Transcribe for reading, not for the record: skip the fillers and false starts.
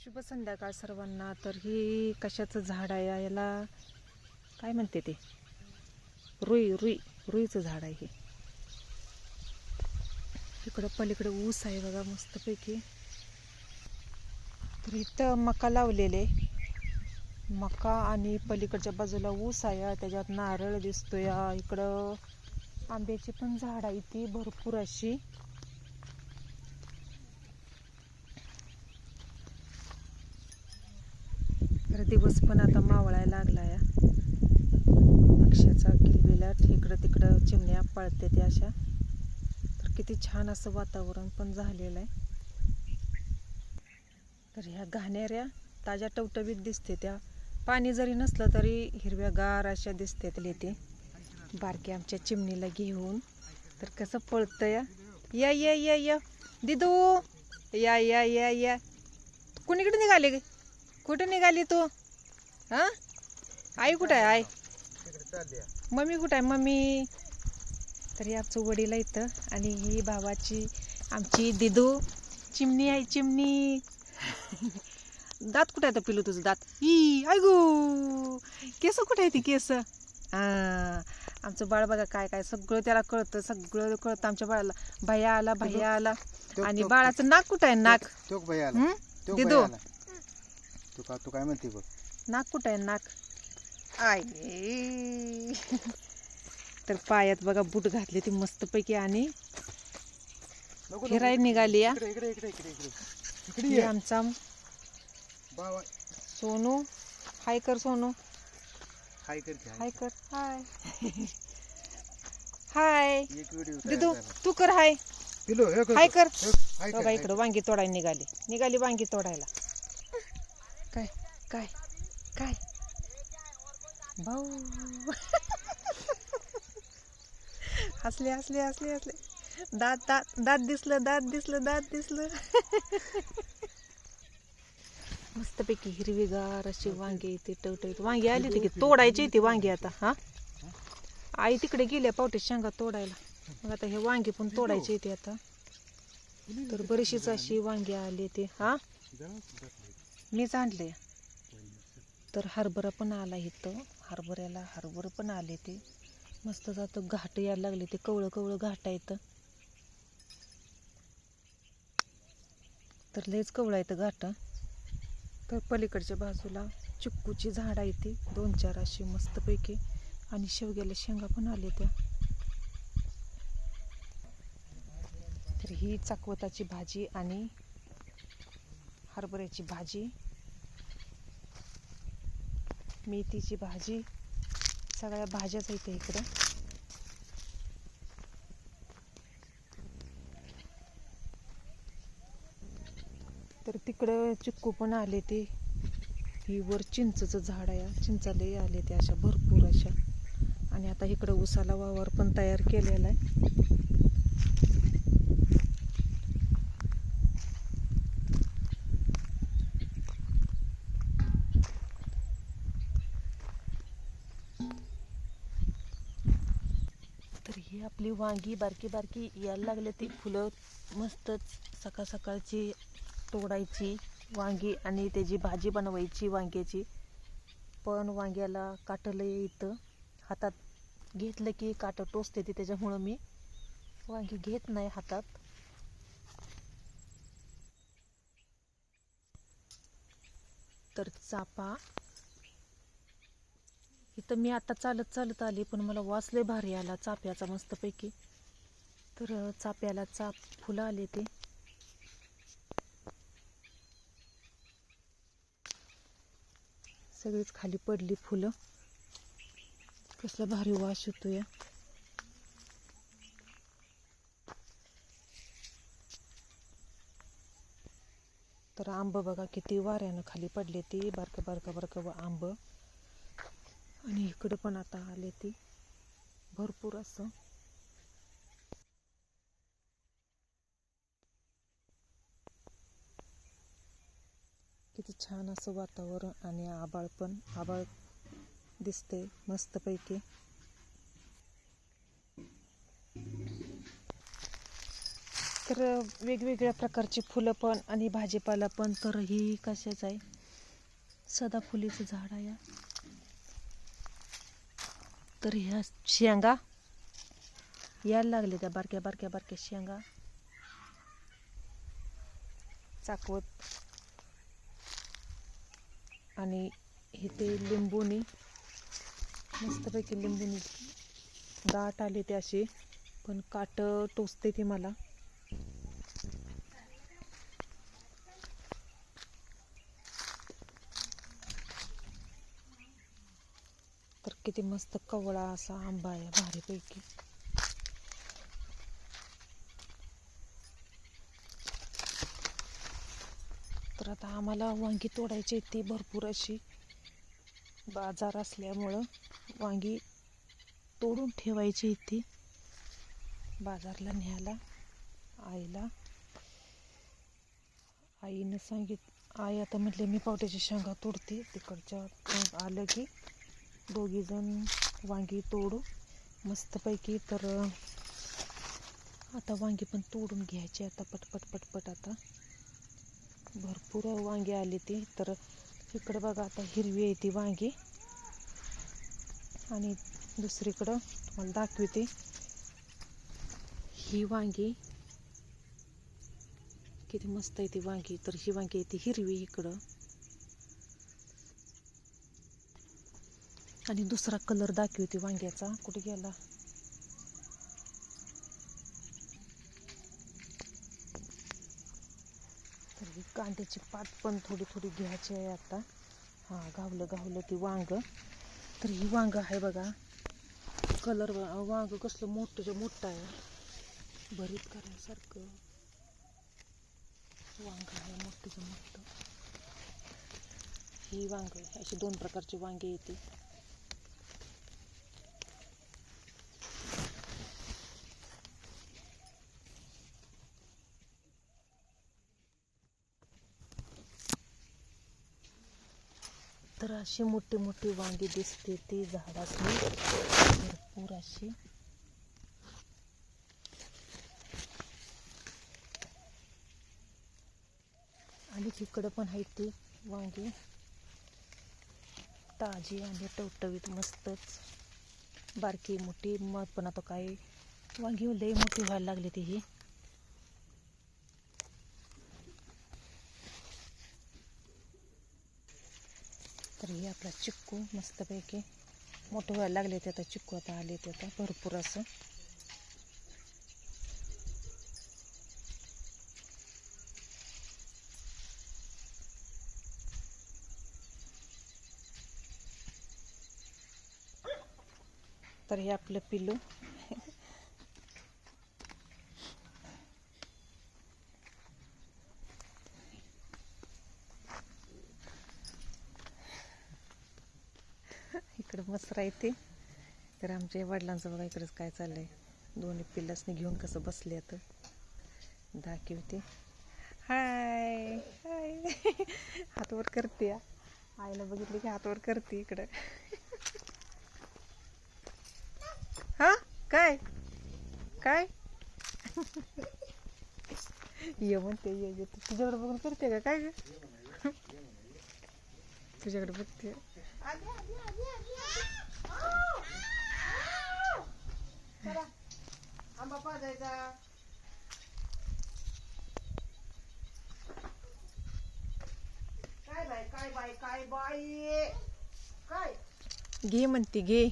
शुभ संध्याकाळ सर्वांना. तर ही कशाचं झाड आहे, याला काय म्हणते ते, रुईचं झाड आहे हे. इकडं पलीकडे ऊस आहे बघा मस्तपैकी. तर इथं मका लावलेले, मका आणि पलीकडच्या बाजूला ऊस आहे, त्याच्यात नारळ दिसतोय. इकडं आंब्याची पण झाड आहे ती भरपूर अशी. तर दिवस पण आता मावळायला लागला या. पक्ष्याचा किलबिलाट, इकडं तिकडं चिमण्या पळते त्या अशा. तर किती छान असं वातावरण पण झालेलं आहे. तर ह्या घाणेऱ्या ताज्या टवटवीत दिसते त्या, पाणी जरी नसलं तरी हिरव्यागार अशा दिसते ते. बारके आमच्या चिमणीला घेऊन तर कसं पळतं या. या या या या दिदू, या या या या. कुणीकडे निघाले, कुठे निघाली तू? हा, आई कुठं आहे? आई मम्मी कुठं आहे? मम्मी. तर ही आमचं वडील आहे इथं, आणि ही भावाची आमची दिदू चिमणी आहे. चिमणी दात कुठे आहे पिलू तुझं? दात ही ऐगो. केस कुठे आहे ती केस? आमचं बाळ बघा काय काय सगळं त्याला कळतं, सगळं कळतं आमच्या बाळाला. भैया आला, भैया आला. आणि बाळाचं नाक कुठं आहे? नाक दिदू, तू काय म्हणते बघ, नाक कुठं आहे? नाक आय. तर पायात बघा बूट घातले ती मस्तपैकी, आणि फिरायला निघाली या. इकडे आमचा सोनू. हाय कर सोनू, हाय करते, हाय कर. हाय हाय एक व्हिडिओ दिदू तू कर हाय. पिलो हाय कर. हाय बघा इकडं वांगी तोडायला निघाली वांगी तोडायला. काय काय काय भाऊ. हसले हसले हसले हसले. दात दात दात दिसलं, दात दिसलं, दात दिसलं. मस्तपैकी हिरवीगार अशी वांगी इथे टवटवीत वांगी आली होती की तोडायची ती वांगी आता. हा, आई तिकडे गेल्या पावटे शेंगा तोडायला. मग आता हे वांगी पण तोडायची इथे आता. तर बरीचशीच अशी वांगी आली ते. हा, मीच आणले. तर हरभरा पण आला इथं, हरभर पण आले ते. मस्त जातं, घाट यायला लागले ते, कवळं कवळं घाट येतं. तर लयच कवळं येतं घाट. तर पलीकडच्या बाजूला चिक्कूची झाड आहे ती 2-4 अशी मस्तपैकी, आणि शेवग्याला शेंगा पण आले त्या. तर ही चाकवताची भाजी आणि हरभऱ्याची भाजी, मेथीची भाजी, सगळ्या भाज्याच आहेत इकडं. तर तिकडं चिक्कू पण आले ते. ही वर चिंचचं झाड आहे, चिंचाले आले ते अशा भरपूर अशा. आणि आता इकडं उसाला वावर पण तयार केलेला आहे. तर ही आपली वांगी बारकी बारकी यायला लागले ती फुलं. मस्तच सकाळ सकाळची तोडायची वांगी आणि त्याची भाजी बनवायची वांग्याची. पण वांग्याला काटलं येतं, हातात घेतलं की काटं टोचते ती, त्याच्यामुळं मी वांगी घेत नाही हातात. तर चापा इथं मी आता चालत चालत आली, पण मला वास लय भारी आला चाप्याचा मस्तपैकी. तर चाप्याला फुलं आले ते. सगळीच खाली पडली फुलं. कसला भारी वास येतो या. तर आंब बघा किती वाऱ्यानं खाली पडले ती, बारकं आंब. आणि इकडं पण आता आले ती भरपूर असं. किती छान असं वातावरण, आणि आबाळ दिसते मस्तपैकी. तर वेगवेगळ्या प्रकारची फुलं पण आणि भाजीपाला पण. तर ही कशाच आहे, सदाफुलीचं झाड आहे. तर ह्या शेंगा यायला लागले, त्या बारक्या बारक्या बारक्या शेंगा. चाकवत आणि इथे लिंबूनी मस्तपैकी लिंबूनी दाट आले ते असे, पण काट टोचते ती मला. तर किती मस्त कवळा असा आंबा आहे, भारीपैकी. तर आता आम्हाला वांगी तोडायची ती भरपूर अशी. बाजार असल्यामुळं वांगी तोडून ठेवायची इथे बाजारला न्यायला. आईला आईनं आई आता म्हटले मी पावट्याची शेंगा तोडते तिकडच्या. आलं की दोघीजण वांगी तोडू मस्तपैकी. तर आता वांगी पण तोडून घ्यायची आता पटपट पटपट. आता भरपूर वांगी आली ती. तर इकडं बघा आता हिरवी आहे ती वांगी. आणि दुसरीकडं तुम्हाला दाखवते ही वांगी किती मस्त आहे ती वांगी. तर ही वांगी आहे ती हिरवी इकडं. आणि दुसरा कलर दाखवते वांग्याचा, कुठे गेला. तर ही कांद्याची पात पण थोडी थोडी घ्यायची आहे आता. हा गावलं ती वांग. तर ही वांग आहे बघा, कलर वांग कसलं मोठं मोठं आहे, भरीत करायसारखं वांग आहे, मोठं मोठं. ही वांग अशी दोन प्रकारची वांगी येते. तर अशी मोठी मोठी वांगी दिसते ती झाडासनी भरपूर अशी. आणि तिकडं पण आहे ती वांगी ताजी आणि टवटवीत मस्तच, बारकी मोठी. मग पण आता काय वांगी लई मोठी व्हायला लागली ती ही. तर हे आपला चिक्कू मस्तपैकी मोठे व्हायला लागले ते आता. चिक्कू आता आले ते आता भरपूर असं. तर हे आपलं पिल्लू इकडं मस्त राहते. तर आमच्या वडिलांचं बघा इकडंच काय चाललंय, दोन्ही पिल्लासनी घेऊन कसं बसले आता दाखवते. हाय हाय हातवर करते. आईला बघितले की हातवर करते इकडं. हा काय काय ये म्हणते ये. तुझ्याकडे बघून करते का काय ग, तुझ्याकडे बघते. आंबा पाजायचा. काय बाई काय बाई काय बाई काय घे म्हणते घे.